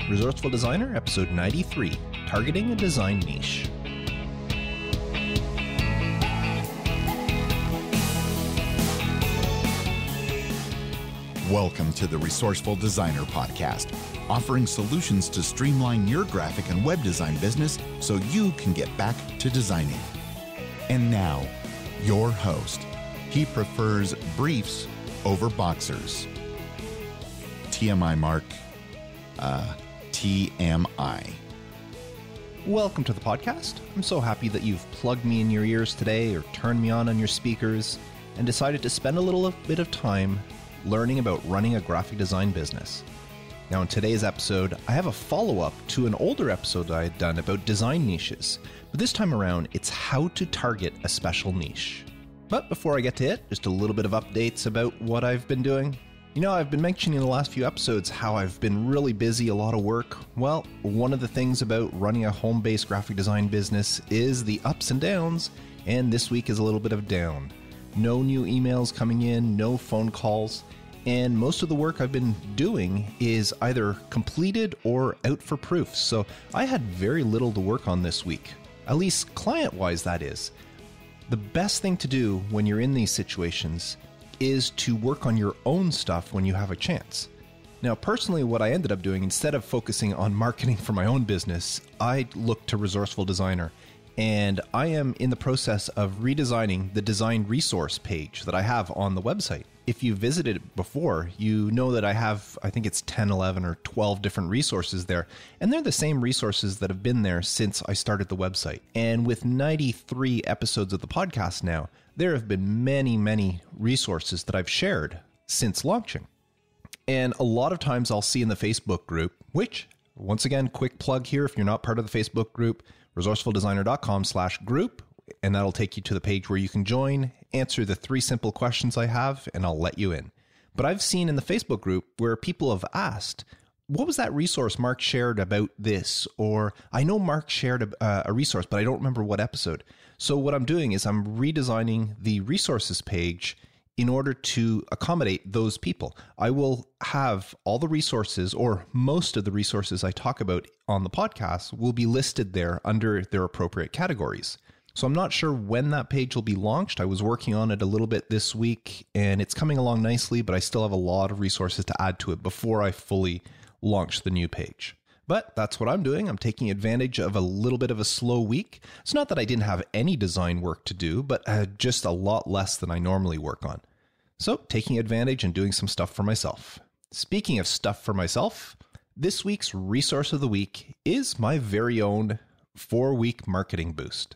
Resourceful Designer, episode 93, Targeting a Design Niche. Welcome to the Resourceful Designer podcast, offering solutions to streamline your graphic and web design business so you can get back to designing. And now, your host. He prefers briefs over boxers. TMI, Mark. TMI. Welcome to the podcast. I'm so happy that you've plugged me in your ears today or turned me on your speakers and decided to spend a little bit of time learning about running a graphic design business. Now, in today's episode, I have a follow-up to an older episode I had done about design niches, but this time around, it's how to target a special niche. But before I get to it, just a little bit of updates about what I've been doing. You know, I've been mentioning in the last few episodes how I've been really busy, a lot of work. Well, one of the things about running a home-based graphic design business is the ups and downs, and this week is a little bit of down. No new emails coming in, no phone calls, and most of the work I've been doing is either completed or out for proof. So I had very little to work on this week, at least client-wise, that is. The best thing to do when you're in these situations is to work on your own stuff when you have a chance. Now, personally, what I ended up doing, instead of focusing on marketing for my own business, I looked to Resourceful Designer. And I am in the process of redesigning the design resource page that I have on the website. If you visited it before, you know that I have, I think it's 10, 11, or 12 different resources there. And they're the same resources that have been there since I started the website. And with 93 episodes of the podcast now, there have been many, many resources that I've shared since launching. And a lot of times I'll see in the Facebook group, which, once again, quick plug here, if you're not part of the Facebook group, resourcefuldesigner.com/group, and that'll take you to the page where you can join, answer the 3 simple questions I have, and I'll let you in. But I've seen in the Facebook group where people have asked, what was that resource Mark shared about this? Or I know Mark shared a resource, but I don't remember what episode. So what I'm doing is I'm redesigning the resources page in order to accommodate those people. I will have all the resources, or most of the resources I talk about on the podcast will be listed there under their appropriate categories. So I'm not sure when that page will be launched. I was working on it a little bit this week, and it's coming along nicely, but I still have a lot of resources to add to it before I fully launch the new page. But that's what I'm doing. I'm taking advantage of a little bit of a slow week. It's not that I didn't have any design work to do, but just a lot less than I normally work on. So, taking advantage and doing some stuff for myself. Speaking of stuff for myself, this week's resource of the week is my very own 4-week marketing boost.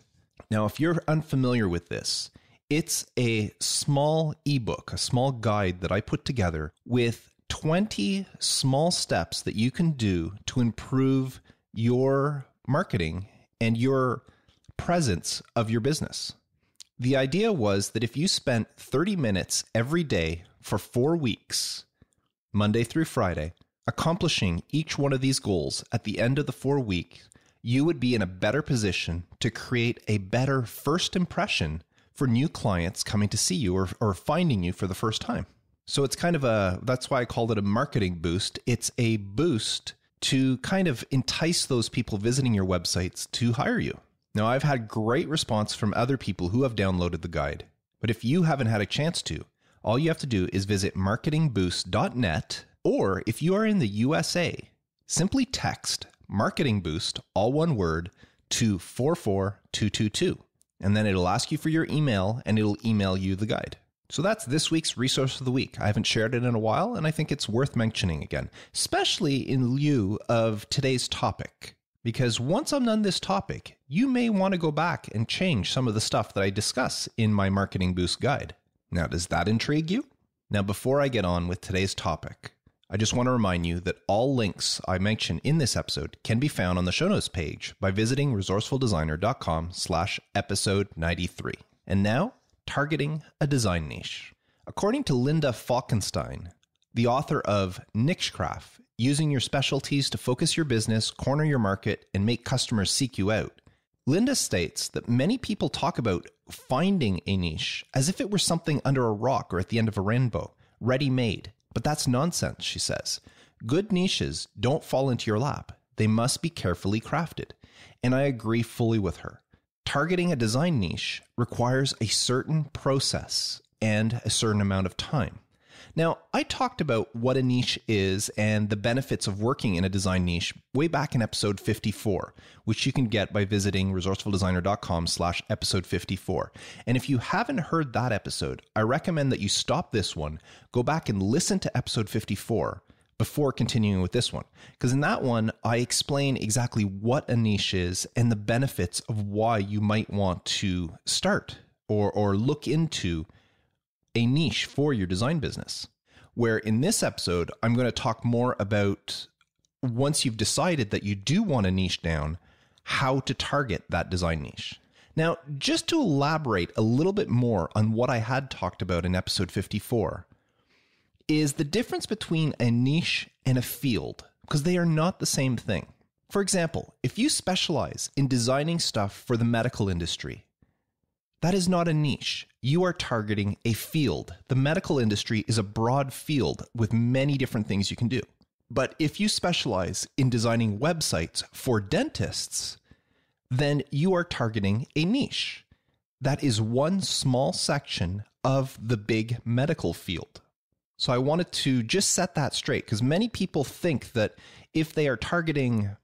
Now, if you're unfamiliar with this, it's a small ebook, a small guide that I put together with 20 small steps that you can do to improve your marketing and your presence of your business. The idea was that if you spent 30 minutes every day for 4 weeks, Monday through Friday, accomplishing each one of these goals at the end of the 4 weeks, you would be in a better position to create a better first impression for new clients coming to see you or finding you for the first time. So it's kind of that's why I called it a marketing boost. It's a boost to kind of entice those people visiting your websites to hire you. Now, I've had great response from other people who have downloaded the guide, but if you haven't had a chance to, all you have to do is visit marketingboost.net, or if you are in the USA, simply text Marketing Boost, all one word, to 44222, and then it'll ask you for your email, and it'll email you the guide. So that's this week's resource of the week. I haven't shared it in a while, and I think it's worth mentioning again, especially in lieu of today's topic. Because once I'm done this topic, you may want to go back and change some of the stuff that I discuss in my Marketing Boost guide. Now, does that intrigue you? Now, before I get on with today's topic, I just want to remind you that all links I mention in this episode can be found on the show notes page by visiting resourcefuldesigner.com/episode 93. And now, targeting a design niche. According to Lynda Falkenstein, the author of Nichecraft, Using Your Specialties to Focus Your Business, Corner Your Market, and Make Customers Seek You Out, Lynda states that many people talk about finding a niche as if it were something under a rock or at the end of a rainbow, ready-made. But that's nonsense, she says. Good niches don't fall into your lap. They must be carefully crafted. And I agree fully with her. Targeting a design niche requires a certain process and a certain amount of time. Now, I talked about what a niche is and the benefits of working in a design niche way back in episode 54, which you can get by visiting resourcefuldesigner.com/episode 54. And if you haven't heard that episode, I recommend that you stop this one, go back and listen to episode 54 before continuing with this one. Because in that one, I explain exactly what a niche is and the benefits of why you might want to start or look into a niche for your design business. Where in this episode, I'm going to talk more about, once you've decided that you do want a niche down, how to target that design niche. Now, just to elaborate a little bit more on what I had talked about in episode 54, is the difference between a niche and a field, because they are not the same thing. For example, if you specialize in designing stuff for the medical industry, that is not a niche. You are targeting a field. The medical industry is a broad field with many different things you can do. But if you specialize in designing websites for dentists, then you are targeting a niche. That is one small section of the big medical field. So I wanted to just set that straight, because many people think that if they are targeting,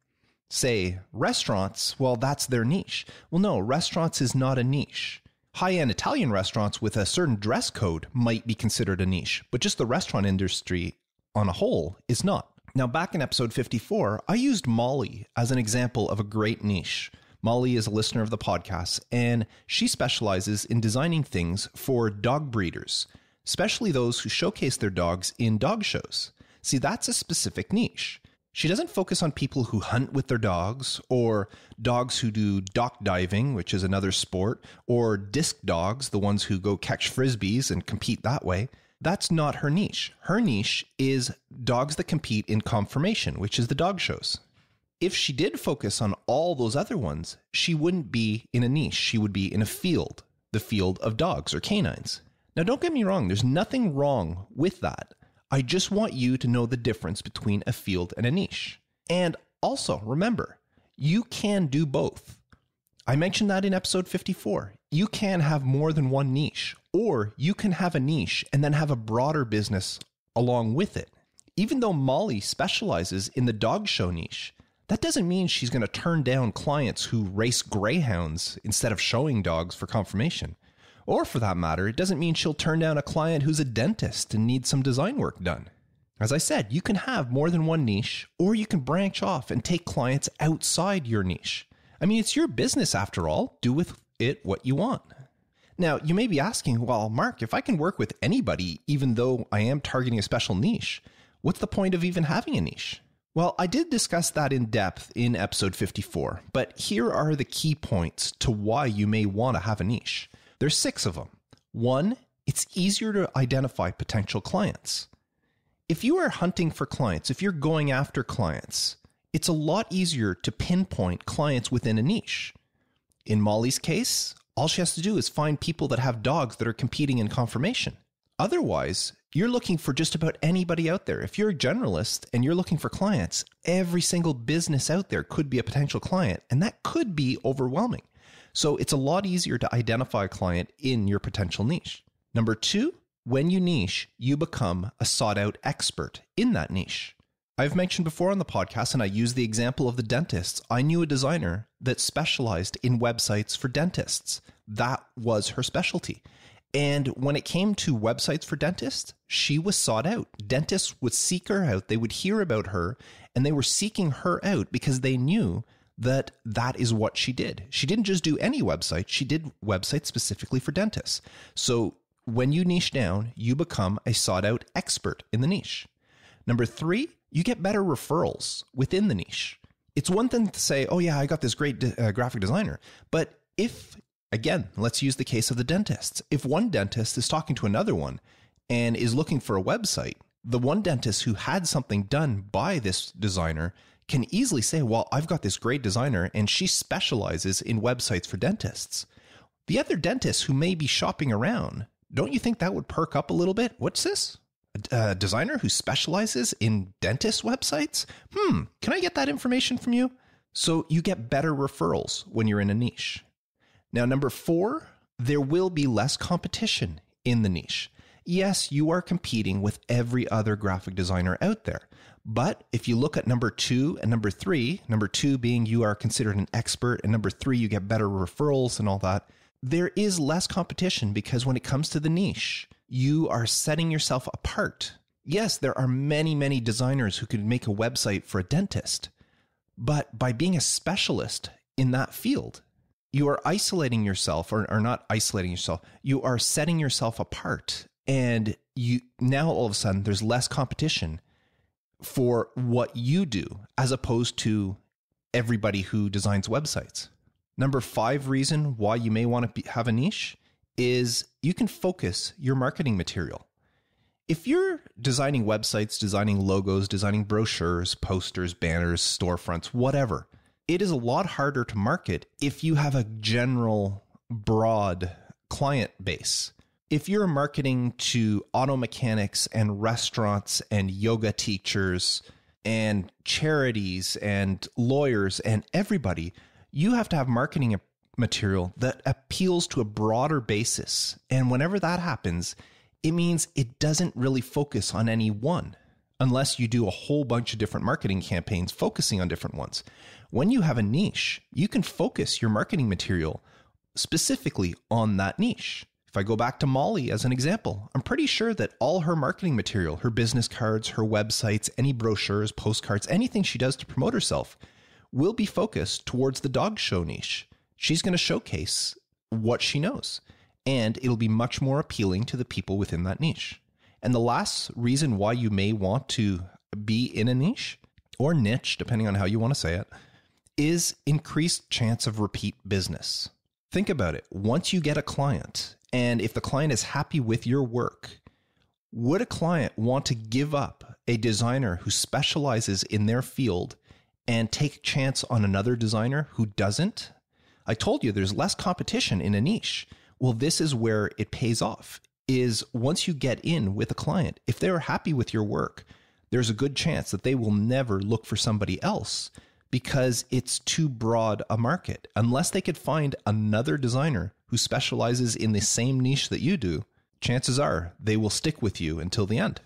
say, restaurants, well, that's their niche. Well, no, restaurants is not a niche. High-end Italian restaurants with a certain dress code might be considered a niche, but just the restaurant industry on a whole is not. Now, back in episode 54, I used Molly as an example of a great niche. Molly is a listener of the podcast, and she specializes in designing things for dog breeders, especially those who showcase their dogs in dog shows. See, that's a specific niche. She doesn't focus on people who hunt with their dogs, or dogs who do dock diving, which is another sport, or disc dogs, the ones who go catch frisbees and compete that way. That's not her niche. Her niche is dogs that compete in conformation, which is the dog shows. If she did focus on all those other ones, she wouldn't be in a niche. She would be in a field, the field of dogs or canines. Now, don't get me wrong. There's nothing wrong with that. I just want you to know the difference between a field and a niche. And also, remember, you can do both. I mentioned that in episode 54. You can have more than one niche, or you can have a niche and then have a broader business along with it. Even though Molly specializes in the dog show niche, that doesn't mean she's going to turn down clients who race greyhounds instead of showing dogs for conformation. Or for that matter, it doesn't mean she'll turn down a client who's a dentist and needs some design work done. As I said, you can have more than one niche, or you can branch off and take clients outside your niche. I mean, it's your business after all. Do with it what you want. Now, you may be asking, well, Mark, if I can work with anybody, even though I am targeting a special niche, what's the point of even having a niche? Well, I did discuss that in depth in episode 54, but here are the key points to why you may want to have a niche. There's 6 of them. 1, it's easier to identify potential clients. If you are hunting for clients, if you're going after clients, it's a lot easier to pinpoint clients within a niche. In Molly's case, all she has to do is find people that have dogs that are competing in conformation. Otherwise, you're looking for just about anybody out there. If you're a generalist and you're looking for clients, every single business out there could be a potential client, and that could be overwhelming. So it's a lot easier to identify a client in your potential niche. Number 2, when you niche, you become a sought-out expert in that niche. I've mentioned before on the podcast, and I use the example of the dentists. I knew a designer that specialized in websites for dentists. That was her specialty. And when it came to websites for dentists, she was sought out. Dentists would seek her out. They would hear about her, and they were seeking her out because they knew that that is what she did. She didn't just do any website. She did websites specifically for dentists. So when you niche down, you become a sought out expert in the niche. Number 3, you get better referrals within the niche. It's one thing to say, oh yeah, I got this great graphic designer. But if, again, let's use the case of the dentists. If one dentist is talking to another one and is looking for a website, the one dentist who had something done by this designer can easily say, well, I've got this great designer and she specializes in websites for dentists. The other dentists who may be shopping around, don't you think that would perk up a little bit? What's this? a designer who specializes in dentist websites? Can I get that information from you? So you get better referrals when you're in a niche. Now, number 4, there will be less competition in the niche. Yes, you are competing with every other graphic designer out there. But if you look at number 2 and number 3, number 2 being you are considered an expert, and number 3, you get better referrals and all that, there is less competition because when it comes to the niche, you are setting yourself apart. Yes, there are many, many designers who could make a website for a dentist, but by being a specialist in that field, you are isolating yourself, or not isolating yourself, you are setting yourself apart. And you now all of a sudden there's less competition for what you do as opposed to everybody who designs websites. Number 5 reason why you may want to have a niche is you can focus your marketing material. If you're designing websites, designing logos, designing brochures, posters, banners, storefronts, whatever, it is a lot harder to market if you have a general, broad client base. If you're marketing to auto mechanics and restaurants and yoga teachers and charities and lawyers and everybody, you have to have marketing material that appeals to a broader basis. And whenever that happens, it means it doesn't really focus on any one, unless you do a whole bunch of different marketing campaigns focusing on different ones. When you have a niche, you can focus your marketing material specifically on that niche. If I go back to Molly as an example, I'm pretty sure that all her marketing material, her business cards, her websites, any brochures, postcards, anything she does to promote herself will be focused towards the dog show niche. She's going to showcase what she knows, and it'll be much more appealing to the people within that niche. And the last reason why you may want to be in a niche, or niche, depending on how you want to say it, is increased chance of repeat business. Think about it. Once you get a client, and if the client is happy with your work, would a client want to give up a designer who specializes in their field and take a chance on another designer who doesn't? I told you there's less competition in a niche. Well, this is where it pays off, is once you get in with a client, if they're happy with your work, there's a good chance that they will never look for somebody else because it's too broad a market. Unless they could find another designer who specializes in the same niche that you do, chances are they will stick with you until the end.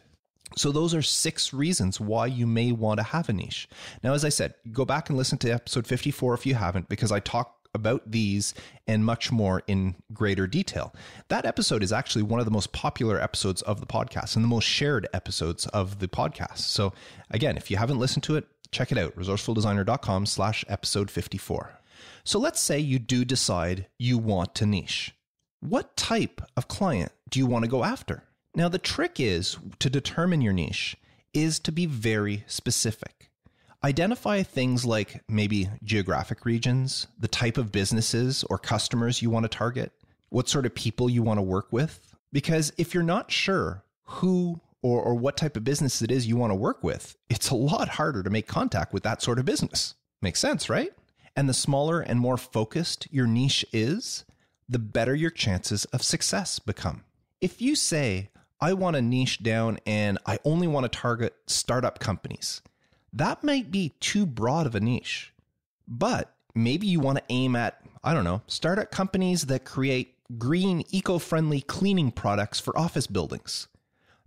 So those are 6 reasons why you may want to have a niche. Now, as I said, go back and listen to episode 54 if you haven't, because I talk about these and much more in greater detail. That episode is actually one of the most popular episodes of the podcast and the most shared episodes of the podcast. So again, if you haven't listened to it, check it out, resourcefuldesigner.com/episode 54. So let's say you do decide you want to niche. What type of client do you want to go after? Now, the trick is to determine your niche is to be very specific. Identify things like maybe geographic regions, the type of businesses or customers you want to target, what sort of people you want to work with. Because if you're not sure who or what type of business it is you want to work with, it's a lot harder to make contact with that sort of business. Makes sense, right? And the smaller and more focused your niche is, the better your chances of success become. If you say, I want to niche down and I only want to target startup companies, that might be too broad of a niche. But maybe you want to aim at, startup companies that create green, eco-friendly cleaning products for office buildings.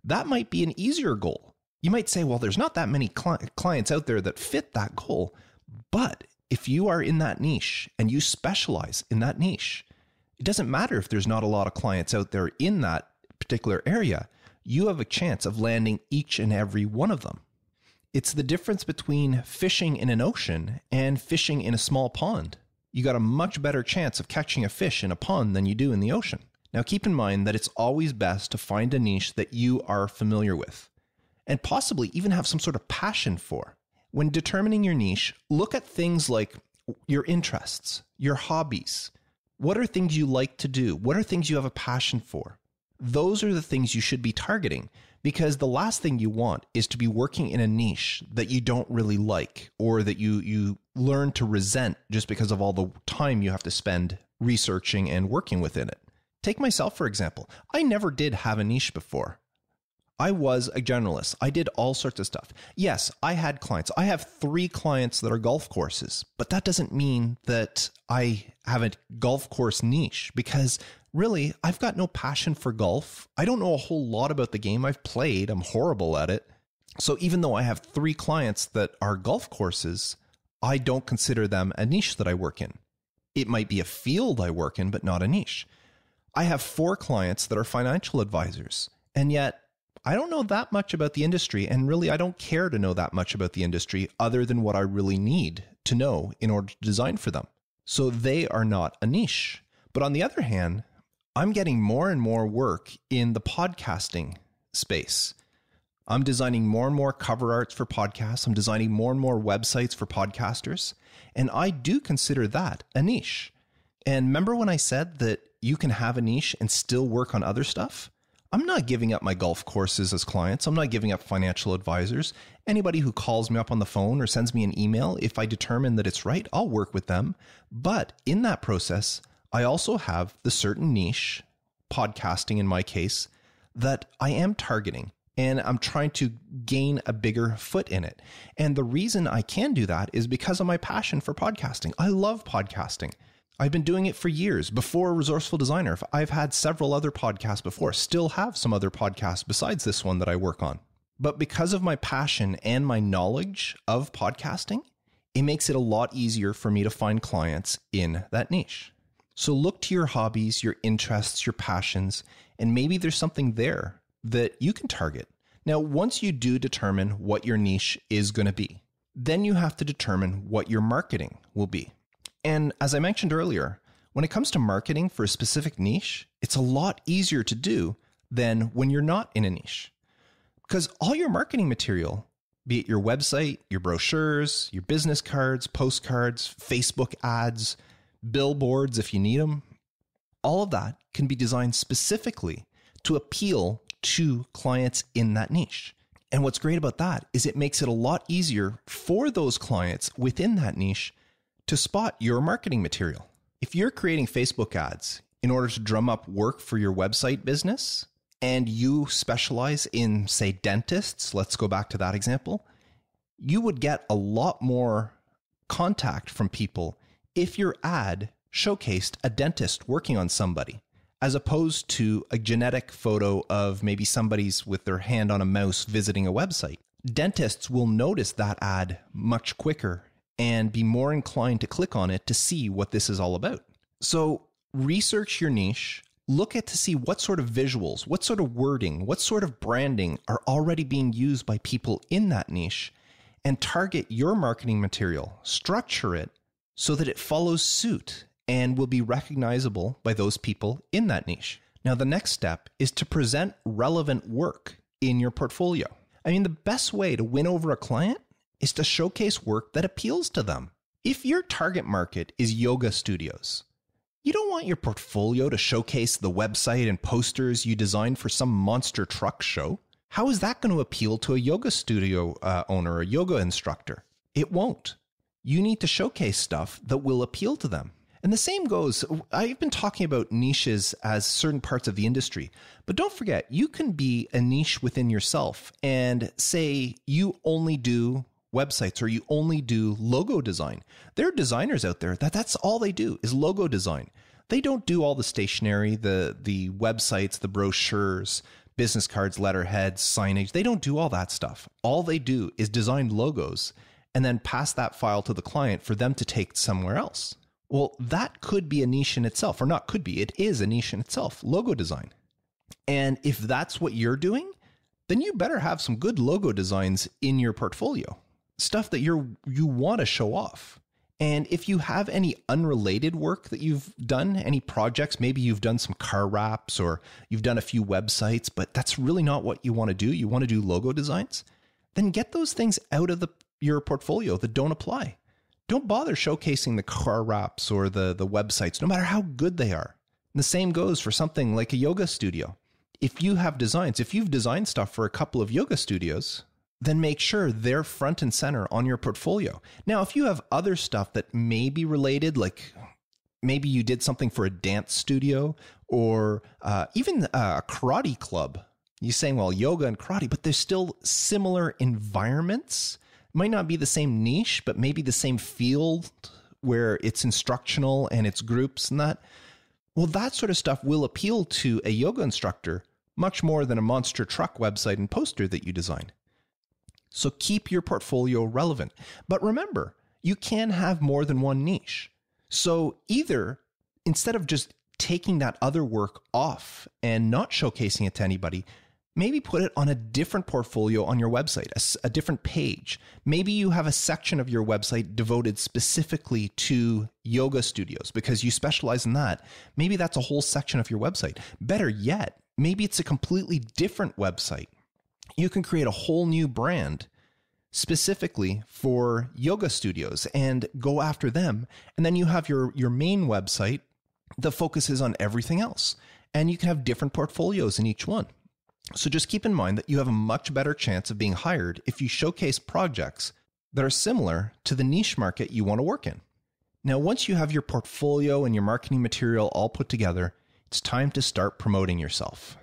That might be an easier goal. You might say, well, there's not that many clients out there that fit that goal. But if you are in that niche and you specialize in that niche, it doesn't matter if there's not a lot of clients out there in that particular area. You have a chance of landing each and every one of them. It's the difference between fishing in an ocean and fishing in a small pond. You got a much better chance of catching a fish in a pond than you do in the ocean. Now, keep in mind that it's always best to find a niche that you are familiar with and possibly even have some sort of passion for. When determining your niche, look at things like your interests, your hobbies. What are things you like to do? What are things you have a passion for? Those are the things you should be targeting, because the last thing you want is to be working in a niche that you don't really like or that you learn to resent just because of all the time you have to spend researching and working within it. Take myself, for example. I never did have a niche before. I was a generalist. I did all sorts of stuff. Yes, I had clients. I have 3 clients that are golf courses, but that doesn't mean that I have a golf course niche, because really, I've got no passion for golf. I don't know a whole lot about the game. I've played. I'm horrible at it. So even though I have 3 clients that are golf courses, I don't consider them a niche that I work in. It might be a field I work in, but not a niche. I have 4 clients that are financial advisors, and yet I don't know that much about the industry, and really I don't care to know that much about the industry other than what I really need to know in order to design for them. So they are not a niche. But on the other hand, I'm getting more and more work in the podcasting space. I'm designing more and more cover arts for podcasts. I'm designing more and more websites for podcasters, and I do consider that a niche. And remember when I said that you can have a niche and still work on other stuff? I'm not giving up my golf courses as clients. I'm not giving up financial advisors. Anybody who calls me up on the phone or sends me an email, if I determine that it's right, I'll work with them. But in that process, I also have the certain niche, podcasting in my case, that I am targeting, and I'm trying to gain a bigger foot in it. And the reason I can do that is because of my passion for podcasting. I love podcasting. I've been doing it for years. Before Resourceful Designer, I've had several other podcasts before, still have some other podcasts besides this one that I work on. But because of my passion and my knowledge of podcasting, it makes it a lot easier for me to find clients in that niche. So look to your hobbies, your interests, your passions, and maybe there's something there that you can target. Now, once you do determine what your niche is going to be, then you have to determine what your marketing will be. And as I mentioned earlier, when it comes to marketing for a specific niche, it's a lot easier to do than when you're not in a niche. Because all your marketing material, be it your website, your brochures, your business cards, postcards, Facebook ads, billboards if you need them, all of that can be designed specifically to appeal to clients in that niche. And what's great about that is it makes it a lot easier for those clients within that niche to spot your marketing material. If you're creating Facebook ads in order to drum up work for your website business, and you specialize in, say, dentists, let's go back to that example, you would get a lot more contact from people if your ad showcased a dentist working on somebody, as opposed to a genetic photo of maybe somebody's with their hand on a mouse visiting a website. Dentists will notice that ad much quicker and be more inclined to click on it to see what this is all about. So research your niche, look at to see what sort of visuals, what sort of wording, what sort of branding are already being used by people in that niche, and target your marketing material, structure it so that it follows suit and will be recognizable by those people in that niche. Now, the next step is to present relevant work in your portfolio. I mean, the best way to win over a client is to showcase work that appeals to them. If your target market is yoga studios, you don't want your portfolio to showcase the website and posters you designed for some monster truck show. How is that going to appeal to a yoga studio owner or yoga instructor? It won't. You need to showcase stuff that will appeal to them. And the same goes, I've been talking about niches as certain parts of the industry, but don't forget, you can be a niche within yourself and say you only do websites or you only do logo design. There are designers out there that's all they do is logo design. They don't do all the stationery, the websites, the brochures, business cards, letterheads, signage. They don't do all that stuff. All they do is design logos and then pass that file to the client for them to take somewhere else. Well, that could be a niche in itself, or not could be, it is a niche in itself, logo design. And if that's what you're doing, then you better have some good logo designs in your portfolio. Stuff that you want to show off. And if you have any unrelated work that you've done, any projects, maybe you've done some car wraps or you've done a few websites, but that's really not what you want to do. You want to do logo designs, then get those things out of your portfolio that don't apply. Don't bother showcasing the car wraps or the websites, no matter how good they are. And the same goes for something like a yoga studio. If you have designs, if you've designed stuff for a couple of yoga studios, then make sure they're front and center on your portfolio. Now, if you have other stuff that may be related, like maybe you did something for a dance studio or even a karate club, You're saying, well, yoga and karate, but there's still similar environments. It might not be the same niche, but maybe the same field where it's instructional and it's groups and that. Well, that sort of stuff will appeal to a yoga instructor much more than a monster truck website and poster that you design. So keep your portfolio relevant. But remember, you can have more than one niche. So either, instead of just taking that other work off and not showcasing it to anybody, maybe put it on a different portfolio on your website, a different page. Maybe you have a section of your website devoted specifically to yoga studios because you specialize in that. Maybe that's a whole section of your website. Better yet, maybe it's a completely different website. You can create a whole new brand specifically for yoga studios and go after them. And then you have your main website that focuses on everything else. And you can have different portfolios in each one. So just keep in mind that you have a much better chance of being hired if you showcase projects that are similar to the niche market you want to work in. Now, once you have your portfolio and your marketing material all put together, it's time to start promoting yourself.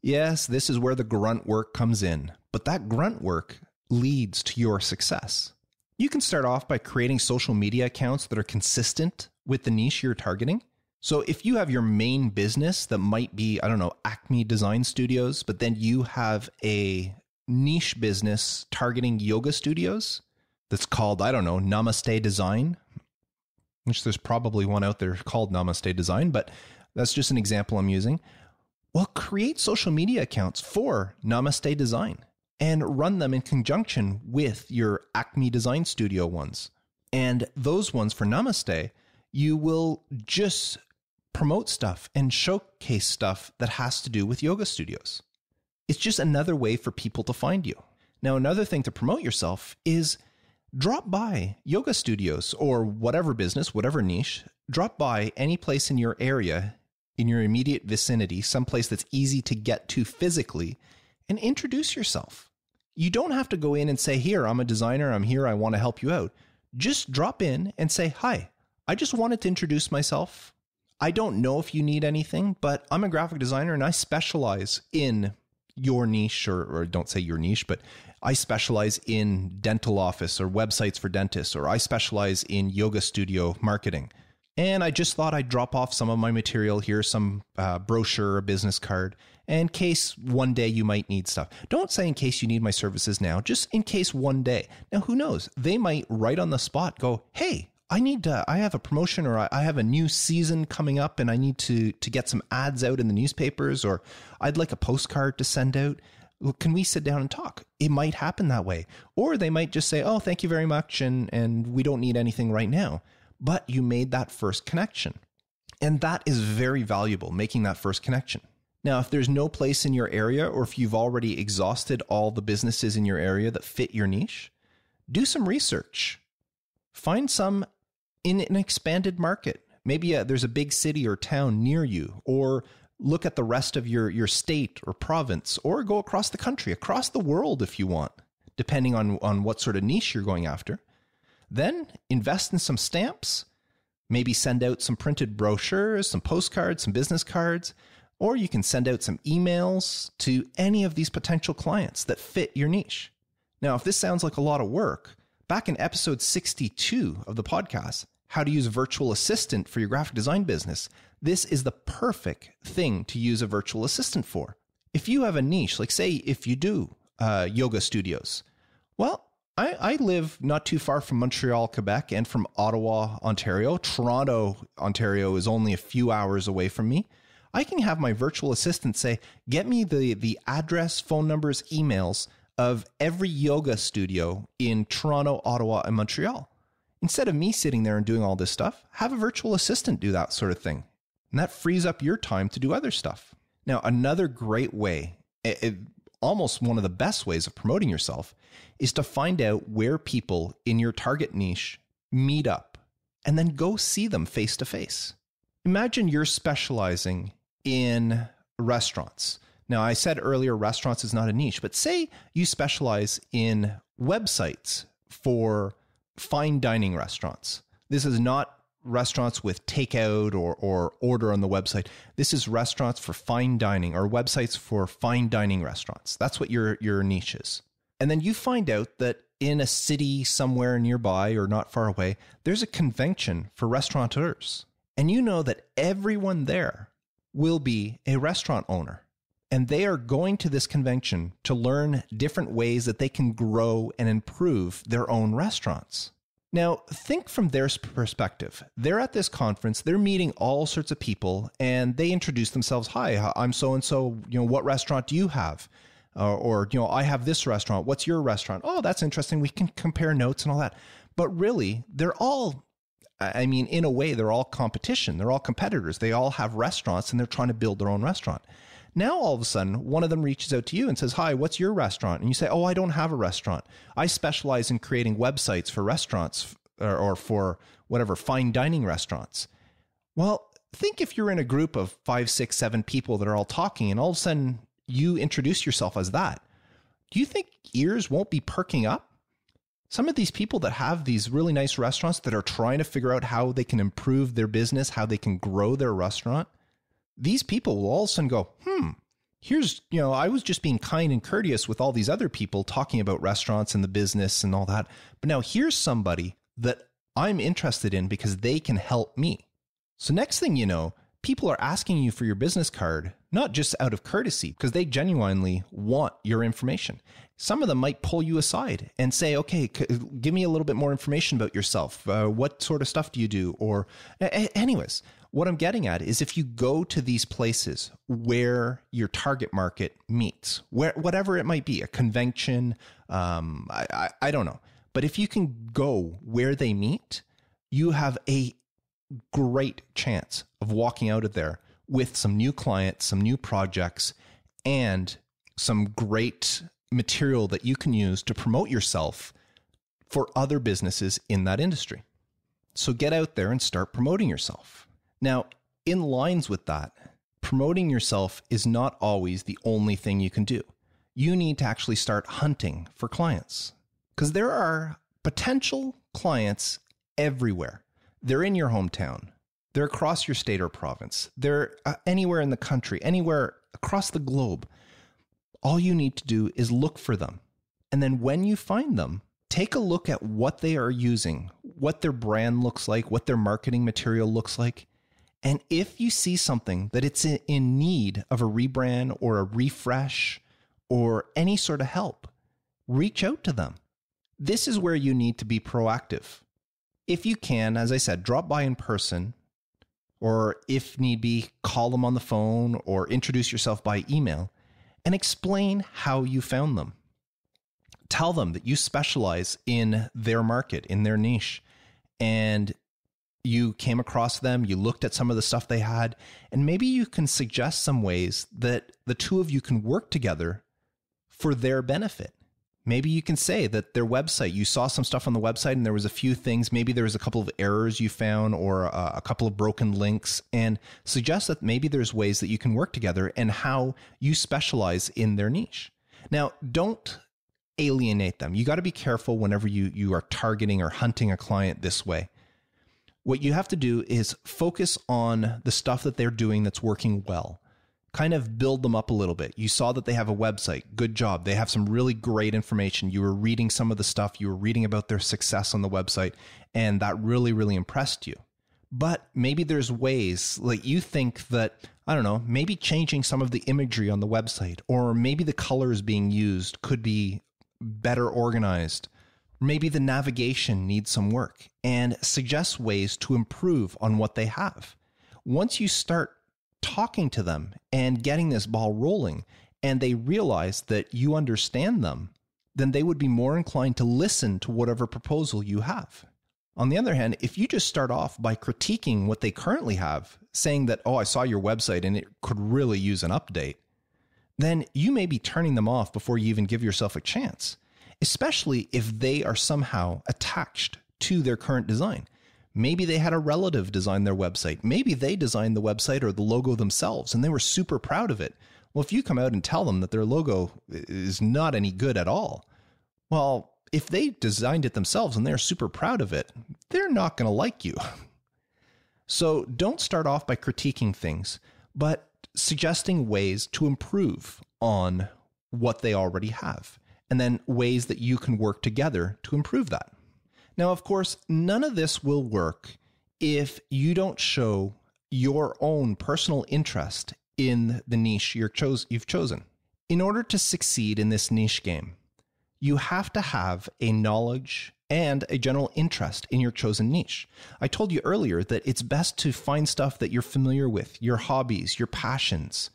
Yes, this is where the grunt work comes in, but that grunt work leads to your success. You can start off by creating social media accounts that are consistent with the niche you're targeting. So if you have your main business that might be, Acme Design Studios, but then you have a niche business targeting yoga studios that's called, Namaste Design, which there's probably one out there called Namaste Design, but that's just an example I'm using. Well, create social media accounts for Namaste Design and run them in conjunction with your Acme Design Studio ones. And those ones for Namaste, you will just promote stuff and showcase stuff that has to do with yoga studios. It's just another way for people to find you. Now, another thing to promote yourself is drop by yoga studios or whatever business, whatever niche, drop by any place in your area, in your immediate vicinity, someplace that's easy to get to physically, and introduce yourself. You don't have to go in and say, here, I'm a designer, I'm here, I want to help you out. Just drop in and say, hi, I just wanted to introduce myself. I don't know if you need anything, but I'm a graphic designer and I specialize in your niche, or don't say your niche, but I specialize in dental office or websites for dentists, or I specialize in yoga studio marketing. And I just thought I'd drop off some of my material here, some brochure, a business card, in case one day you might need stuff. Don't say in case you need my services now, just in case one day. Now, who knows? They might right on the spot go, hey, I have a promotion, or I have a new season coming up and I need to get some ads out in the newspapers, or I'd like a postcard to send out. Well, can we sit down and talk? It might happen that way. Or they might just say, oh, thank you very much, and we don't need anything right now. But you made that first connection. And that is very valuable, making that first connection. Now, if there's no place in your area, or if you've already exhausted all the businesses in your area that fit your niche, do some research. Find some in an expanded market. Maybe there's a big city or town near you, or look at the rest of your state or province, or go across the country, across the world if you want, depending on what sort of niche you're going after. Then invest in some stamps, maybe send out some printed brochures, some postcards, some business cards, or you can send out some emails to any of these potential clients that fit your niche. Now, if this sounds like a lot of work, back in episode 62 of the podcast, How to Use a Virtual Assistant for Your Graphic Design Business, this is the perfect thing to use a virtual assistant for. If you have a niche, like say if you do yoga studios, well, I live not too far from Montreal, Quebec, and from Ottawa, Ontario. Toronto, Ontario is only a few hours away from me. I can have my virtual assistant say, get me the address, phone numbers, emails of every yoga studio in Toronto, Ottawa, and Montreal. Instead of me sitting there and doing all this stuff, have a virtual assistant do that sort of thing. And that frees up your time to do other stuff. Now, another great way, almost one of the best ways of promoting yourself, is to find out where people in your target niche meet up and then go see them face to face. Imagine you're specializing in restaurants. Now, I said earlier, restaurants is not a niche, but say you specialize in websites for fine dining restaurants. This is not restaurants with takeout or order on the website. This is restaurants for fine dining, or websites for fine dining restaurants. That's what your niche is. And then you find out that in a city somewhere nearby or not far away, there's a convention for restaurateurs. And you know that everyone there will be a restaurant owner. And they are going to this convention to learn different ways that they can grow and improve their own restaurants. Now, think from their perspective. They're at this conference, they're meeting all sorts of people, and they introduce themselves. Hi, I'm so-and-so, what restaurant do you have? Or, I have this restaurant. What's your restaurant? Oh, that's interesting. We can compare notes and all that. But really, they're all, in a way, they're all competition. They're all competitors. They all have restaurants and they're trying to build their own restaurant. Now, all of a sudden, one of them reaches out to you and says, hi, what's your restaurant? And you say, oh, I don't have a restaurant. I specialize in creating websites for restaurants or for whatever, fine dining restaurants. Well, think if you're in a group of 5, 6, 7 people that are all talking and all of a sudden you introduce yourself as that. Do you think ears won't be perking up? Some of these people that have these really nice restaurants that are trying to figure out how they can improve their business, how they can grow their restaurant, these people will all of a sudden go, here's, I was just being kind and courteous with all these other people talking about restaurants and the business and all that. But now here's somebody that I'm interested in because they can help me. So next thing you know, people are asking you for your business card, not just out of courtesy, because they genuinely want your information. Some of them might pull you aside and say, okay, give me a little bit more information about yourself. What sort of stuff do you do? Or anyways, what I'm getting at is if you go to these places where your target market meets, whatever it might be, a convention, I don't know. But if you can go where they meet, you have a great chance of walking out of there with some new clients, some new projects, and some great material that you can use to promote yourself for other businesses in that industry. So get out there and start promoting yourself. Now, in lines with that, promoting yourself is not always the only thing you can do. You need to actually start hunting for clients because there are potential clients everywhere. They're in your hometown. They're across your state or province. They're anywhere in the country, anywhere across the globe. All you need to do is look for them. And then when you find them, take a look at what they are using, what their brand looks like, what their marketing material looks like. And if you see something that it's in need of a rebrand or a refresh or any sort of help, reach out to them. This is where you need to be proactive. If you can, as I said, drop by in person, or if need be, call them on the phone or introduce yourself by email and explain how you found them. Tell them that you specialize in their market, in their niche, and you came across them, you looked at some of the stuff they had, and maybe you can suggest some ways that the two of you can work together for their benefit. Maybe you can say that their website, you saw some stuff on the website and there was a few things, maybe there was a couple of errors you found or a couple of broken links, and suggest that maybe there's ways that you can work together and how you specialize in their niche. Now, don't alienate them. You got to be careful whenever you are targeting or hunting a client this way. What you have to do is focus on the stuff that they're doing that's working well. Kind of build them up a little bit. You saw that they have a website. Good job. They have some really great information. You were reading some of the stuff. You were reading about their success on the website, and that really, really impressed you. But maybe there's ways, like you think that, I don't know, maybe changing some of the imagery on the website, or maybe the colors being used could be better organized. Maybe the navigation needs some work, and suggest ways to improve on what they have. Once you start talking to them and getting this ball rolling, and they realize that you understand them, then they would be more inclined to listen to whatever proposal you have. On the other hand, if you just start off by critiquing what they currently have, saying that, oh, I saw your website and it could really use an update, then you may be turning them off before you even give yourself a chance, especially if they are somehow attached to their current design. Maybe they had a relative design their website. Maybe they designed the website or the logo themselves, and they were super proud of it. Well, if you come out and tell them that their logo is not any good at all, well, if they designed it themselves and they're super proud of it, they're not going to like you. So don't start off by critiquing things, but suggesting ways to improve on what they already have, and then ways that you can work together to improve that. Now, of course, none of this will work if you don't show your own personal interest in the niche you've chosen. In order to succeed in this niche game, you have to have a knowledge and a general interest in your chosen niche. I told you earlier that it's best to find stuff that you're familiar with, your hobbies, your passions,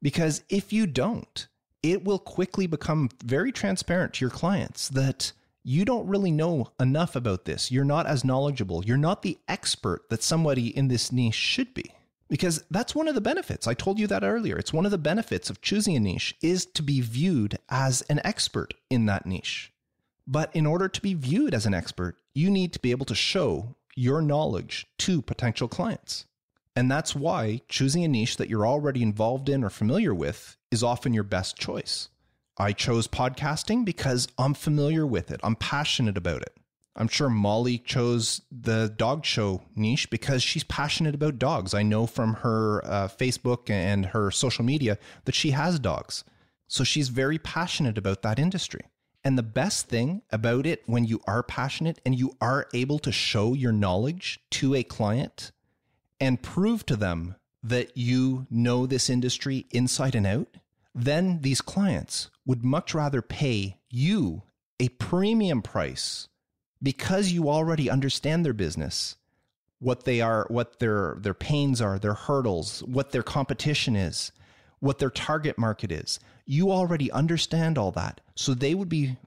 because if you don't, it will quickly become very transparent to your clients that you don't really know enough about this. You're not as knowledgeable. You're not the expert that somebody in this niche should be. Because that's one of the benefits. I told you that earlier. It's one of the benefits of choosing a niche is to be viewed as an expert in that niche. But in order to be viewed as an expert, you need to be able to show your knowledge to potential clients. And that's why choosing a niche that you're already involved in or familiar with is often your best choice. I chose podcasting because I'm familiar with it. I'm passionate about it. I'm sure Molly chose the dog show niche because she's passionate about dogs. I know from her Facebook and her social media that she has dogs. So she's very passionate about that industry. And the best thing about it when you are passionate and you are able to show your knowledge to a client and prove to them that you know this industry inside and out, then these clients would much rather pay you a premium price because you already understand their business, what they are, what their pains are, their hurdles, what their competition is, what their target market is. You already understand all that. So they would be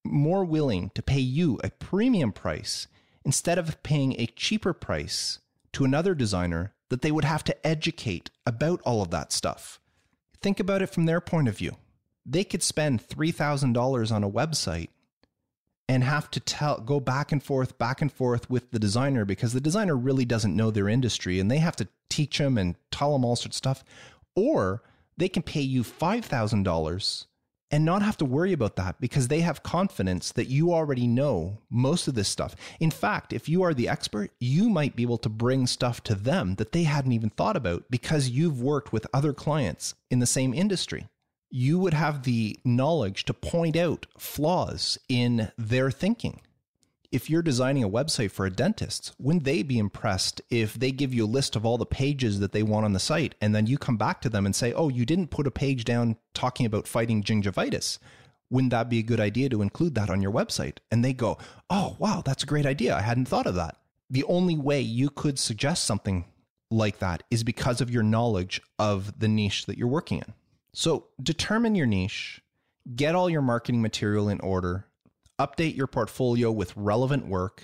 more willing to pay you a premium price instead of paying a cheaper price to another designer that they would have to educate about all of that stuff. Think about it from their point of view. They could spend $3,000 on a website and have to go back and forth with the designer because the designer really doesn't know their industry and they have to teach them and tell them all sorts of stuff. Or they can pay you $5,000 and not have to worry about that because they have confidence that you already know most of this stuff. In fact, if you are the expert, you might be able to bring stuff to them that they hadn't even thought about because you've worked with other clients in the same industry. You would have the knowledge to point out flaws in their thinking. If you're designing a website for a dentist, wouldn't they be impressed if they give you a list of all the pages that they want on the site and then you come back to them and say, oh, you didn't put a page down talking about fighting gingivitis. Wouldn't that be a good idea to include that on your website? And they go, oh, wow, that's a great idea. I hadn't thought of that. The only way you could suggest something like that is because of your knowledge of the niche that you're working in. So determine your niche, get all your marketing material in order, update your portfolio with relevant work,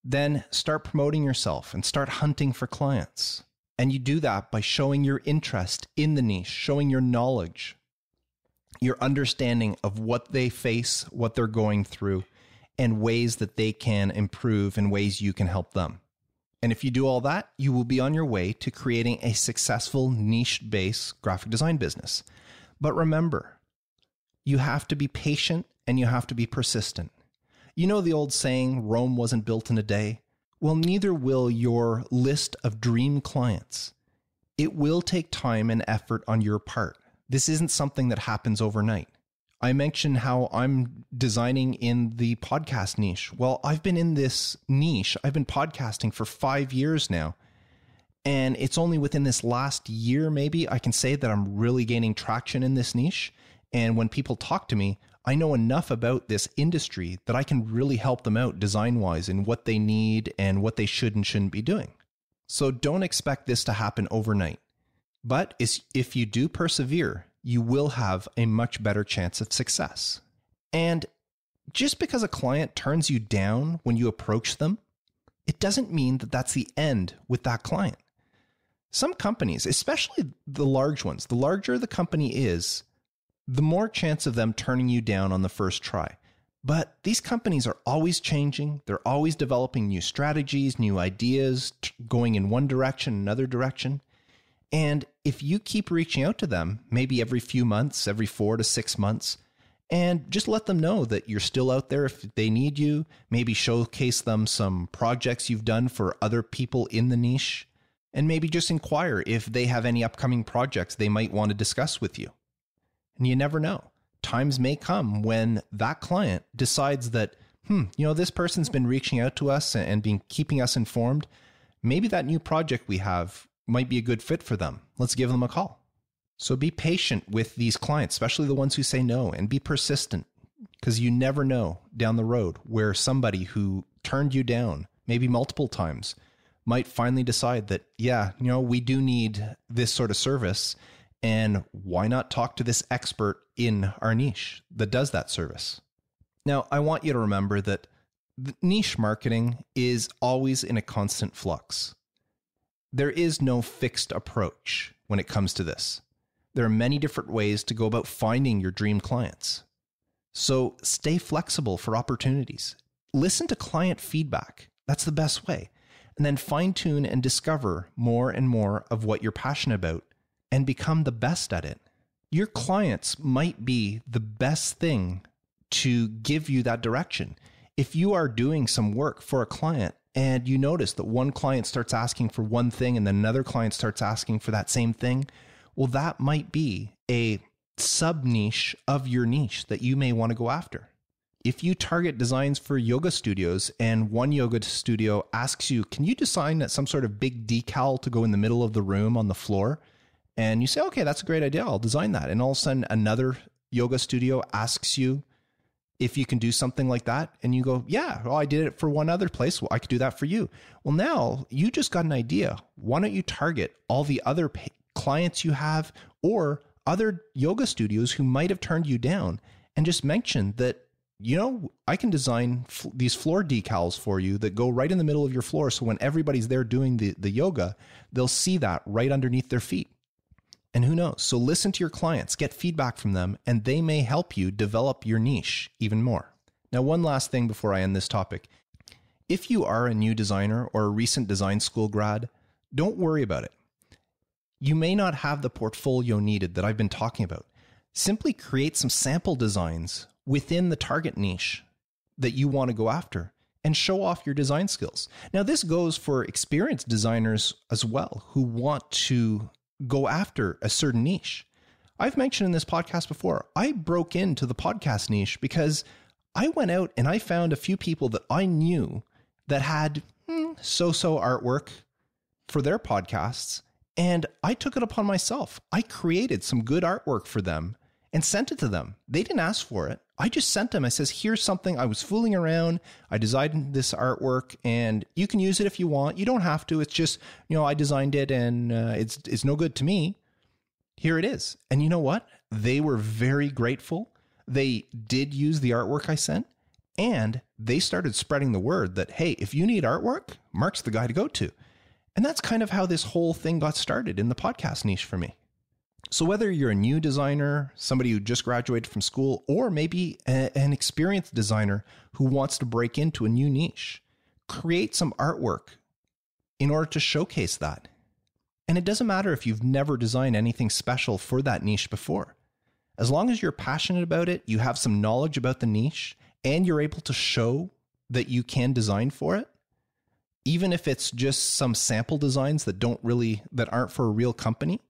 then start promoting yourself and start hunting for clients. And you do that by showing your interest in the niche, showing your knowledge, your understanding of what they face, what they're going through, and ways that they can improve and ways you can help them. And if you do all that, you will be on your way to creating a successful niche-based graphic design business. But remember, you have to be patient and you have to be persistent. You know the old saying, Rome wasn't built in a day? Well, neither will your list of dream clients. It will take time and effort on your part. This isn't something that happens overnight. I mentioned how I'm designing in the podcast niche. Well, I've been in this niche. I've been podcasting for 5 years now. And it's only within this last year, maybe, I can say that I'm really gaining traction in this niche. And when people talk to me, I know enough about this industry that I can really help them out design-wise in what they need and what they should and shouldn't be doing. So don't expect this to happen overnight. But if you do persevere, you will have a much better chance of success. And just because a client turns you down when you approach them, it doesn't mean that that's the end with that client. Some companies, especially the large ones, the larger the company is, the more chance of them turning you down on the first try. But these companies are always changing. They're always developing new strategies, new ideas, going in one direction, another direction. And if you keep reaching out to them, maybe every few months, every 4 to 6 months, And just let them know that you're still out there if they need you. Maybe showcase them some projects you've done for other people in the niche. And maybe just inquire if they have any upcoming projects they might want to discuss with you. And you never know. Times may come when that client decides that, this person's been reaching out to us and been keeping us informed. Maybe that new project we have might be a good fit for them. Let's give them a call. So be patient with these clients, especially the ones who say no, and be persistent, because you never know down the road where somebody who turned you down, maybe multiple times, might finally decide that, we do need this sort of service, and why not talk to this expert in our niche that does that service? Now, I want you to remember that the niche marketing is always in a constant flux. There is no fixed approach when it comes to this. There are many different ways to go about finding your dream clients. So stay flexible for opportunities. Listen to client feedback. That's the best way. And then fine-tune and discover more and more of what you're passionate about and become the best at it. Your clients might be the best thing to give you that direction. If you are doing some work for a client and you notice that one client starts asking for one thing and then another client starts asking for that same thing, well, that might be a sub-niche of your niche that you may want to go after. If you target designs for yoga studios and one yoga studio asks you, can you design some sort of big decal to go in the middle of the room on the floor? And you say, okay, that's a great idea. I'll design that. And all of a sudden another yoga studio asks you if you can do something like that. And you go, yeah, well, I did it for one other place. Well, I could do that for you. Well, now you just got an idea. Why don't you target all the other clients you have or other yoga studios who might have turned you down and just mention that, I can design these floor decals for you that go right in the middle of your floor. So when everybody's there doing the yoga, they'll see that right underneath their feet. And who knows? So listen to your clients, get feedback from them, and they may help you develop your niche even more. Now, one last thing before I end this topic. If you are a new designer or a recent design school grad, don't worry about it. You may not have the portfolio needed that I've been talking about. Simply create some sample designs within the target niche that you want to go after and show off your design skills. Now, this goes for experienced designers as well who want to go after a certain niche. I've mentioned in this podcast before, I broke into the podcast niche because I went out and I found a few people that I knew that had so-so artwork for their podcasts. And I took it upon myself. I created some good artwork for them and sent it to them. They didn't ask for it. I just sent them. I says, here's something. I was fooling around. I designed this artwork and you can use it if you want. You don't have to. It's just, I designed it and it's no good to me. Here it is. And you know what? They were very grateful. They did use the artwork I sent and they started spreading the word that, hey, if you need artwork, Mark's the guy to go to. And that's kind of how this whole thing got started in the podcast niche for me. So whether you're a new designer, somebody who just graduated from school, or maybe an experienced designer who wants to break into a new niche, create some artwork in order to showcase that. And it doesn't matter if you've never designed anything special for that niche before. As long as you're passionate about it, you have some knowledge about the niche, and you're able to show that you can design for it, even if it's just some sample designs that aren't for a real company,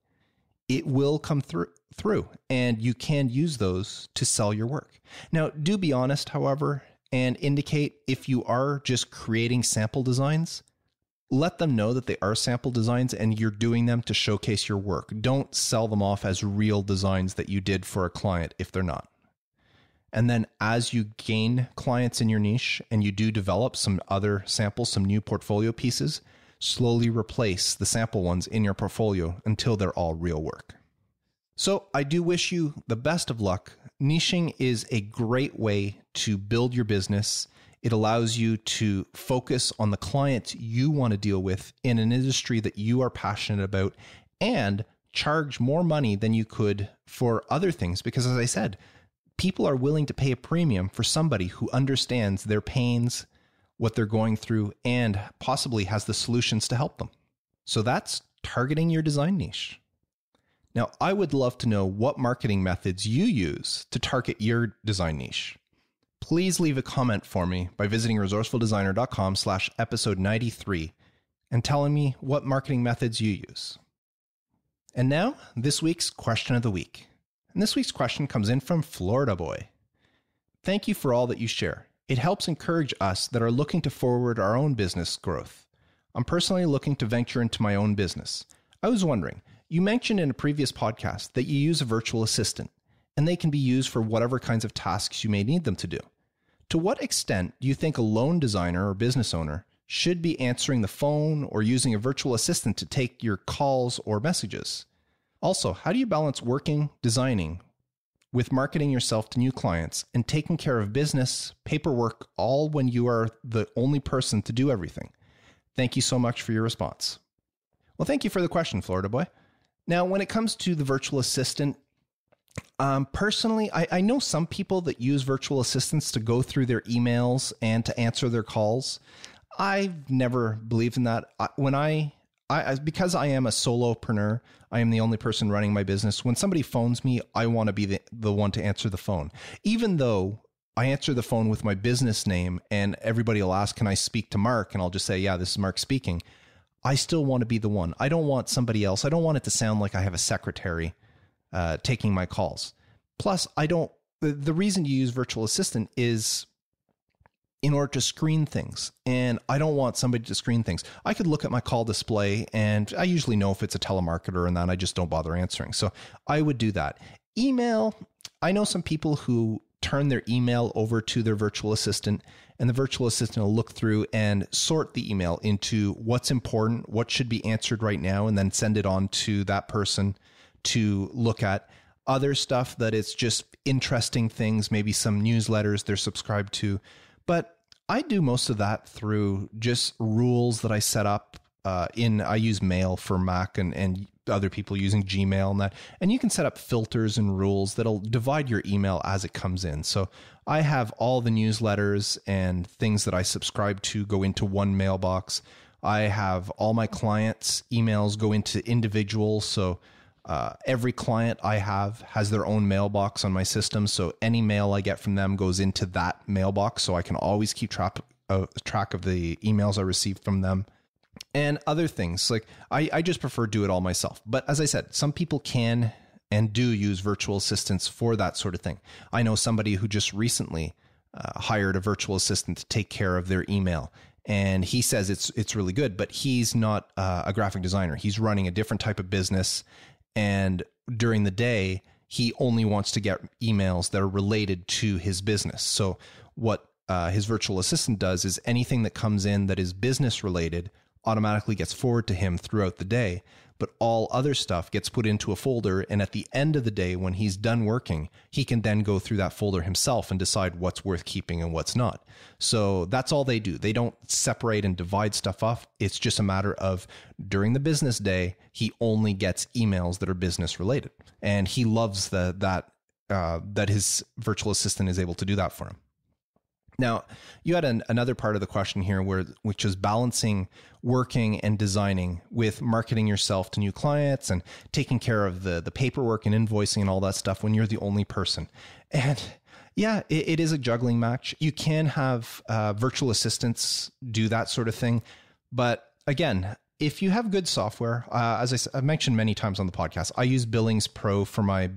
it will come through and you can use those to sell your work. Now, do be honest, however, and indicate if you are just creating sample designs, let them know that they are sample designs and you're doing them to showcase your work. Don't sell them off as real designs that you did for a client if they're not. And then as you gain clients in your niche and you do develop some other samples, some new portfolio pieces, slowly replace the sample ones in your portfolio until they're all real work. So I do wish you the best of luck. Niching is a great way to build your business. It allows you to focus on the clients you want to deal with in an industry that you are passionate about and charge more money than you could for other things. Because as I said, people are willing to pay a premium for somebody who understands their pains, what they're going through, and possibly has the solutions to help them. So that's targeting your design niche. Now, I would love to know what marketing methods you use to target your design niche. Please leave a comment for me by visiting resourcefuldesigner.com/episode 93 and telling me what marketing methods you use. And now, this week's question of the week. And this week's question comes in from Florida Boy. Thank you for all that you share. It helps encourage us that are looking to forward our own business growth. I'm personally looking to venture into my own business. I was wondering, you mentioned in a previous podcast that you use a virtual assistant, and they can be used for whatever kinds of tasks you may need them to do. To what extent do you think a lone designer or business owner should be answering the phone or using a virtual assistant to take your calls or messages? Also, how do you balance working, designing, with marketing yourself to new clients and taking care of business, paperwork, all when you are the only person to do everything? Thank you so much for your response. Well, thank you for the question, Florida Boy. Now, when it comes to the virtual assistant, personally, I know some people that use virtual assistants to go through their emails and to answer their calls. I've never believed in that. Because I am a solopreneur, I am the only person running my business. When somebody phones me, I want to be the one to answer the phone. Even though I answer the phone with my business name and everybody will ask, can I speak to Mark? And I'll just say, yeah, this is Mark speaking. I still want to be the one. I don't want somebody else. I don't want it to sound like I have a secretary taking my calls. Plus, the reason you use virtual assistant is in order to screen things. And I don't want somebody to screen things. I could look at my call display and I usually know if it's a telemarketer and then I just don't bother answering. So I would do that. Email, I know some people who turn their email over to their virtual assistant, and the virtual assistant will look through and sort the email into what's important, what should be answered right now, and then send it on to that person to look at. Other stuff that it's just interesting things, maybe some newsletters they're subscribed to. But I do most of that through just rules that I set up I use Mail for Mac and other people using Gmail and that. And you can set up filters and rules that'll divide your email as it comes in. So I have all the newsletters and things that I subscribe to go into one mailbox. I have all my clients' emails go into individuals. So every client I have has their own mailbox on my system. So any mail I get from them goes into that mailbox. So I can always keep track of the emails I receive from them. And other things like I just prefer to do it all myself. But as I said, some people can and do use virtual assistants for that sort of thing. I know somebody who just recently hired a virtual assistant to take care of their email. And he says it's really good, but he's not a graphic designer. He's running a different type of business. And during the day, he only wants to get emails that are related to his business. So what his virtual assistant does is anything that comes in that is business related automatically gets forwarded to him throughout the day, but all other stuff gets put into a folder. And at the end of the day, when he's done working, he can then go through that folder himself and decide what's worth keeping and what's not. So that's all they do. They don't separate and divide stuff off. It's just a matter of during the business day, he only gets emails that are business related. And he loves that his virtual assistant is able to do that for him. Now, you had another part of the question here which is balancing working and designing with marketing yourself to new clients and taking care of the paperwork and invoicing and all that stuff when you're the only person. And yeah, it is a juggling match. You can have virtual assistants do that sort of thing. But again, if you have good software, as I've mentioned many times on the podcast, I use Billings Pro for my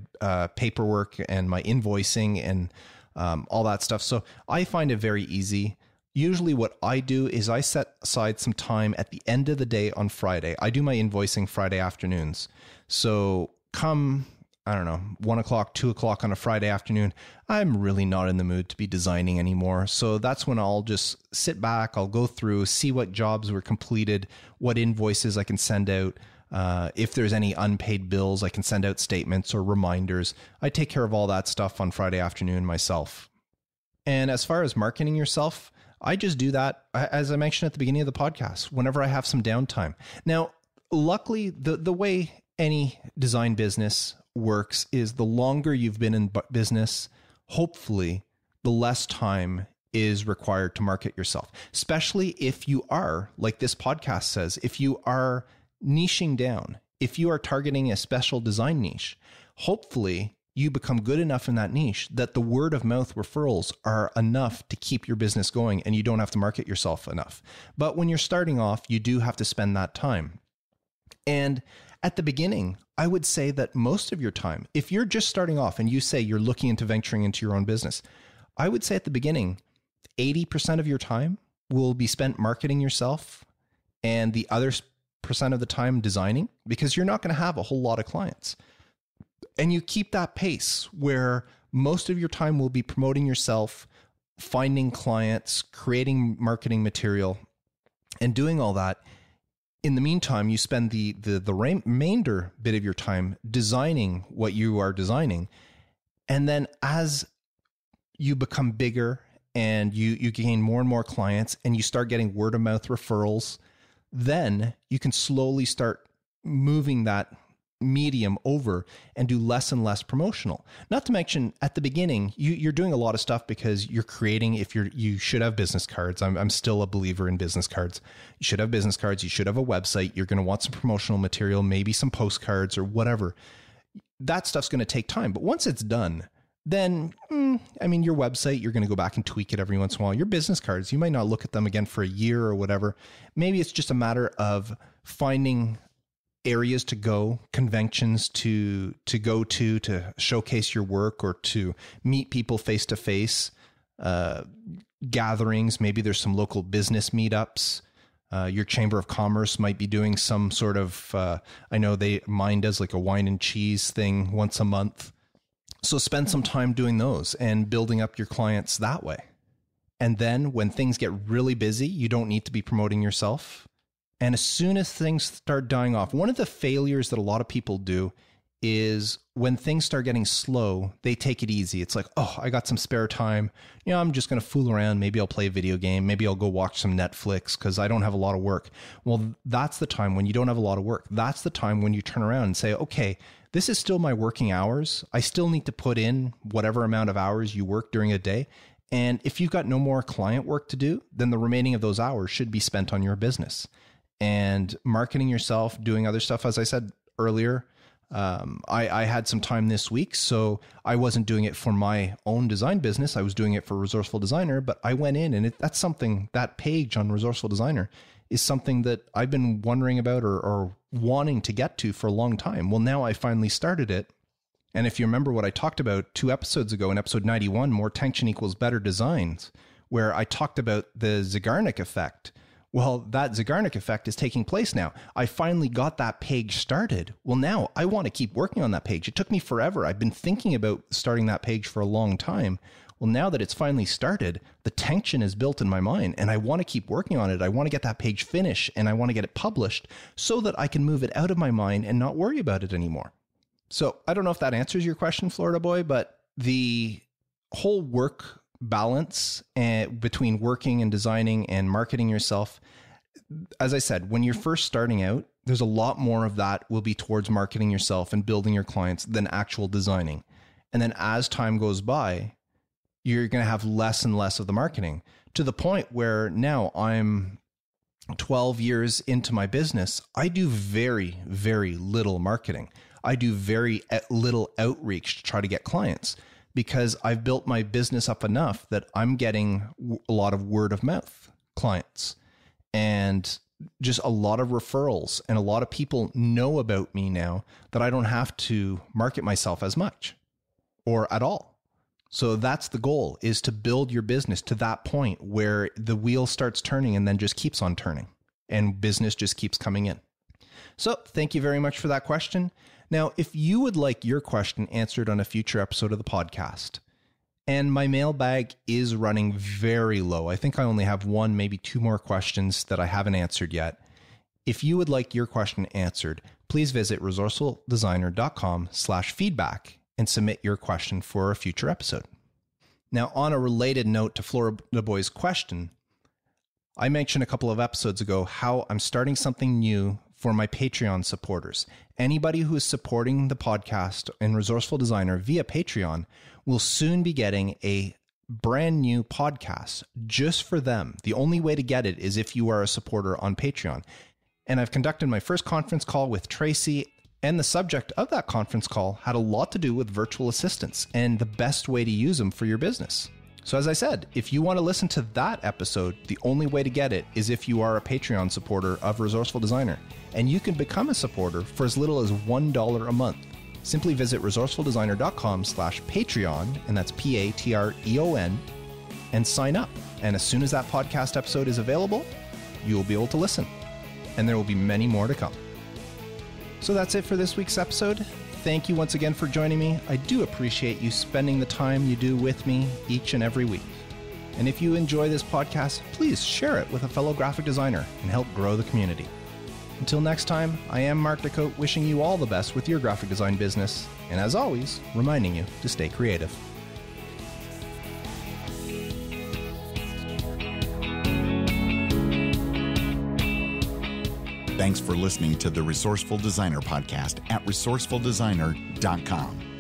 paperwork and my invoicing and all that stuff. So I find it very easy. Usually what I do is I set aside some time at the end of the day on Friday. I do my invoicing Friday afternoons. So come, 1 o'clock, 2 o'clock on a Friday afternoon, I'm really not in the mood to be designing anymore. So that's when I'll just sit back. I'll go through, see what jobs were completed, what invoices I can send out. If there's any unpaid bills, I can send out statements or reminders. I take care of all that stuff on Friday afternoon myself. And as far as marketing yourself, I just do that, as I mentioned at the beginning of the podcast, whenever I have some downtime. Now, luckily, the way any design business works is the longer you've been in business, hopefully, the less time is required to market yourself, especially if you are, like this podcast says, if you are niching down, if you are targeting a special design niche, hopefully you become good enough in that niche that the word of mouth referrals are enough to keep your business going and you don't have to market yourself enough. But when you're starting off, you do have to spend that time. And at the beginning, I would say that most of your time, if you're just starting off and you say you're looking into venturing into your own business, I would say at the beginning, 80% of your time will be spent marketing yourself and the other percent of the time designing, because you're not going to have a whole lot of clients. And you keep that pace where most of your time will be promoting yourself, finding clients, creating marketing material, and doing all that. In the meantime, you spend the remainder bit of your time designing what you are designing. And then as you become bigger and you gain more and more clients and you start getting word of mouth referrals, then you can slowly start moving that medium over and do less and less promotional. Not to mention at the beginning, you're doing a lot of stuff because you're creating, you should have business cards. I'm still a believer in business cards. You should have business cards. You should have a website. You're going to want some promotional material, maybe some postcards or whatever. That stuff's going to take time. But once it's done, then, your website, you're going to go back and tweak it every once in a while. Your business cards, you might not look at them again for a year or whatever. Maybe it's just a matter of finding areas to go, conventions to go to showcase your work or to meet people face to face, gatherings. Maybe there's some local business meetups. Your Chamber of Commerce might be doing some sort of, I know mine does like a wine and cheese thing once a month. So spend some time doing those and building up your clients that way. And then when things get really busy, you don't need to be promoting yourself. And as soon as things start dying off, one of the failures that a lot of people do is when things start getting slow, they take it easy. It's like, oh, I got some spare time. I'm just going to fool around. Maybe I'll play a video game. Maybe I'll go watch some Netflix because I don't have a lot of work. Well, that's the time when you don't have a lot of work. That's the time when you turn around and say, okay, this is still my working hours. I still need to put in whatever amount of hours you work during a day. And if you've got no more client work to do, then the remaining of those hours should be spent on your business and marketing yourself, doing other stuff. As I said earlier, I had some time this week, so I wasn't doing it for my own design business. I was doing it for Resourceful Designer, but I went in and that's something, that page on Resourceful Designer is something that I've been wondering about or wanting to get to for a long time. Well, now I finally started it. And if you remember what I talked about 2 episodes ago in episode 91, More Tension Equals Better Designs, where I talked about the Zeigarnik effect. Well, that Zeigarnik effect is taking place now. I finally got that page started. Well, now I want to keep working on that page. It took me forever. I've been thinking about starting that page for a long time. Well, now that it's finally started, the tension is built in my mind and I want to keep working on it. I want to get that page finished and I want to get it published so that I can move it out of my mind and not worry about it anymore. So I don't know if that answers your question, Florida Boy, but the whole work balance between working and designing and marketing yourself, as I said, when you're first starting out, there's a lot more of that will be towards marketing yourself and building your clients than actual designing. And then as time goes by, you're going to have less and less of the marketing, to the point where now I'm 12 years into my business. I do very, very little marketing. I do very little outreach to try to get clients because I've built my business up enough that I'm getting a lot of word of mouth clients and just a lot of referrals, and a lot of people know about me now that I don't have to market myself as much or at all. So that's the goal, is to build your business to that point where the wheel starts turning and then just keeps on turning and business just keeps coming in. So thank you very much for that question. Now, if you would like your question answered on a future episode of the podcast, and my mailbag is running very low, I think I only have 1, maybe 2 more questions that I haven't answered yet. If you would like your question answered, please visit resourcefuldesigner.com/feedback and submit your question for a future episode. Now, on a related note to Florida Boy's question, I mentioned a couple of episodes ago how I'm starting something new for my Patreon supporters. Anybody who is supporting the podcast and Resourceful Designer via Patreon will soon be getting a brand new podcast just for them. The only way to get it is if you are a supporter on Patreon. And I've conducted my first conference call with Tracy, and the subject of that conference call had a lot to do with virtual assistants and the best way to use them for your business. So as I said, if you want to listen to that episode, the only way to get it is if you are a Patreon supporter of Resourceful Designer. And you can become a supporter for as little as $1 a month. Simply visit resourcefuldesigner.com/Patreon, and that's Patreon, and sign up. And as soon as that podcast episode is available, you will be able to listen. And there will be many more to come. So that's it for this week's episode. Thank you once again for joining me. I do appreciate you spending the time you do with me each and every week. And if you enjoy this podcast, please share it with a fellow graphic designer and help grow the community. Until next time, I am Mark DeCote, wishing you all the best with your graphic design business, and as always, reminding you to stay creative. Thanks for listening to the Resourceful Designer podcast at resourcefuldesigner.com.